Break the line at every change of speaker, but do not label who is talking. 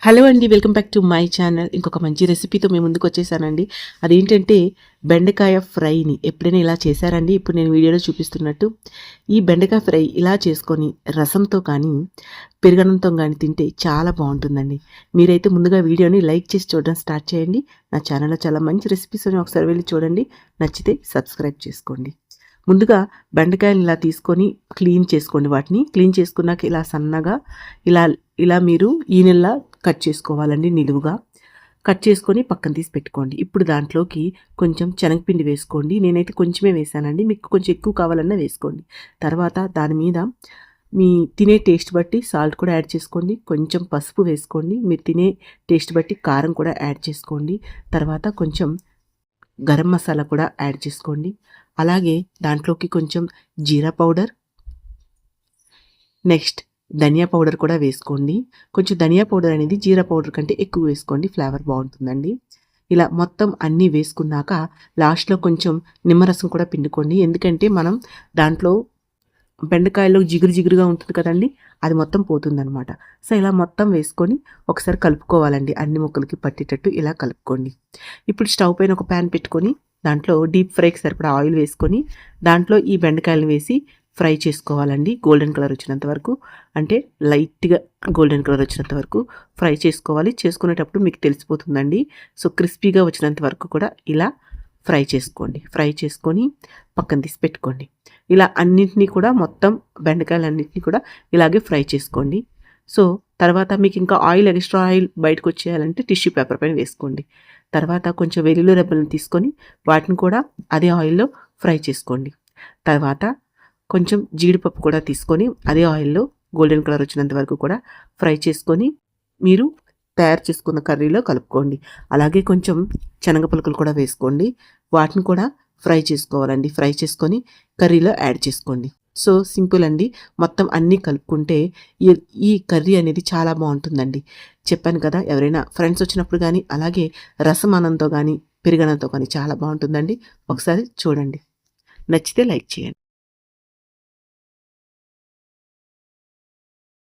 Hello అండి, welcome back to my channel. ఇంకొక మంచి రెసిపీతో మేము ముందుకు వచ్చేసానండి. అదేంటంటే బెండకాయ ఫ్రైని ఎప్పుడైనా ఇలా చేశారండి? ఇప్పుడు నేను వీడియోలో చూపిస్తున్నట్టు ఈ బెండకాయ ఫ్రై ఇలా చేసుకొని రసంతో కానీ పెరుగన్నంతో కానీ తింటే చాలా బాగుంటుందండి. మీరైతే ముందుగా వీడియోని లైక్ చేసి చూడడం స్టార్ట్ చేయండి. నా ఛానల్లో చాలా మంచి రెసిపీస్ అని ఒకసారి వెళ్ళి చూడండి. నచ్చితే సబ్స్క్రైబ్ చేసుకోండి. ముందుగా బెండకాయలు ఇలా తీసుకొని క్లీన్ చేసుకోండి. వాటిని క్లీన్ చేసుకున్నాక ఇలా సన్నగా ఇలా ఇలా మీరు ఈ నెల కట్ చేసుకోవాలండి. నిలువుగా కట్ చేసుకొని పక్కన తీసి పెట్టుకోండి. ఇప్పుడు దాంట్లోకి కొంచెం శనగపిండి వేసుకోండి. నేనైతే కొంచెమే వేసానండి, మీకు కొంచెం ఎక్కువ కావాలన్నా వేసుకోండి. తర్వాత దాని మీద మీ తినే టేస్ట్ బట్టి సాల్ట్ కూడా యాడ్ చేసుకోండి. కొంచెం పసుపు వేసుకోండి. మీరు తినే టేస్ట్ బట్టి కారం కూడా యాడ్ చేసుకోండి. తర్వాత కొంచెం గరం మసాలా కూడా యాడ్ చేసుకోండి. అలాగే దాంట్లోకి కొంచెం జీరా పౌడర్, నెక్స్ట్ ధనియా పౌడర్ కూడా వేసుకోండి. కొంచెం ధనియా పౌడర్ అనేది జీరా పౌడర్ కంటే ఎక్కువ వేసుకోండి, ఫ్లేవర్ బాగుంటుందండి. ఇలా మొత్తం అన్నీ వేసుకున్నాక లాస్ట్లో కొంచెం నిమ్మరసం కూడా పిండుకోండి. ఎందుకంటే మనం దాంట్లో బెండకాయలో జిగురుగా ఉంటుంది కదండి, అది మొత్తం పోతుందనమాట. సో ఇలా మొత్తం వేసుకొని ఒకసారి కలుపుకోవాలండి. అన్ని ముక్కలకి పట్టేటట్టు ఇలా కలుపుకోండి. ఇప్పుడు స్టవ్ పైన ఒక ప్యాన్ పెట్టుకొని దాంట్లో డీప్ ఫ్రైకి సరిపడా ఆయిల్ వేసుకొని దాంట్లో ఈ బెండకాయలు వేసి ఫ్రై చేసుకోవాలండి. గోల్డెన్ కలర్ వచ్చినంత వరకు, అంటే లైట్గా గోల్డెన్ కలర్ వచ్చినంత వరకు ఫ్రై చేసుకోవాలి. చేసుకునేటప్పుడు మీకు తెలిసిపోతుందండి. సో క్రిస్పీగా వచ్చినంత వరకు కూడా ఇలా ఫ్రై చేసుకోండి. ఫ్రై చేసుకొని పక్కన తీసి పెట్టుకోండి. ఇలా అన్నింటినీ కూడా మొత్తం బెండకాయలన్నింటినీ కూడా ఇలాగే ఫ్రై చేసుకోండి. సో తర్వాత మీకు ఇంకా ఎక్స్ట్రా ఆయిల్ బయటకు వచ్చేయాలంటే టిష్యూ పేపర్ పైన వేసుకోండి. తర్వాత కొంచెం వెల్లుల్లి రెబ్బలను తీసుకొని వాటిని కూడా అదే ఆయిల్లో ఫ్రై చేసుకోండి. తర్వాత కొంచెం జీడిపప్పు కూడా తీసుకొని అదే ఆయిల్లో గోల్డెన్ కలర్ వచ్చినంత వరకు కూడా ఫ్రై చేసుకొని మీరు తయారు చేసుకున్న కర్రీలో కలుపుకోండి. అలాగే కొంచెం శనగ పలుకులు కూడా వేసుకోండి. వాటిని కూడా ఫ్రై చేసుకోవాలండి. ఫ్రై చేసుకొని కర్రీలో యాడ్ చేసుకోండి. సో సింపుల్ అండి. మొత్తం అన్నీ కలుపుకుంటే ఈ కర్రీ అనేది చాలా బాగుంటుందండి. చెప్పాను కదా, ఎవరైనా ఫ్రెండ్స్ వచ్చినప్పుడు కానీ అలాగే రసం అన్నంతో కానీ పెరుగన్నంతో కానీ చాలా బాగుంటుందండి. ఒకసారి చూడండి. నచ్చితే లైక్ చేయండి.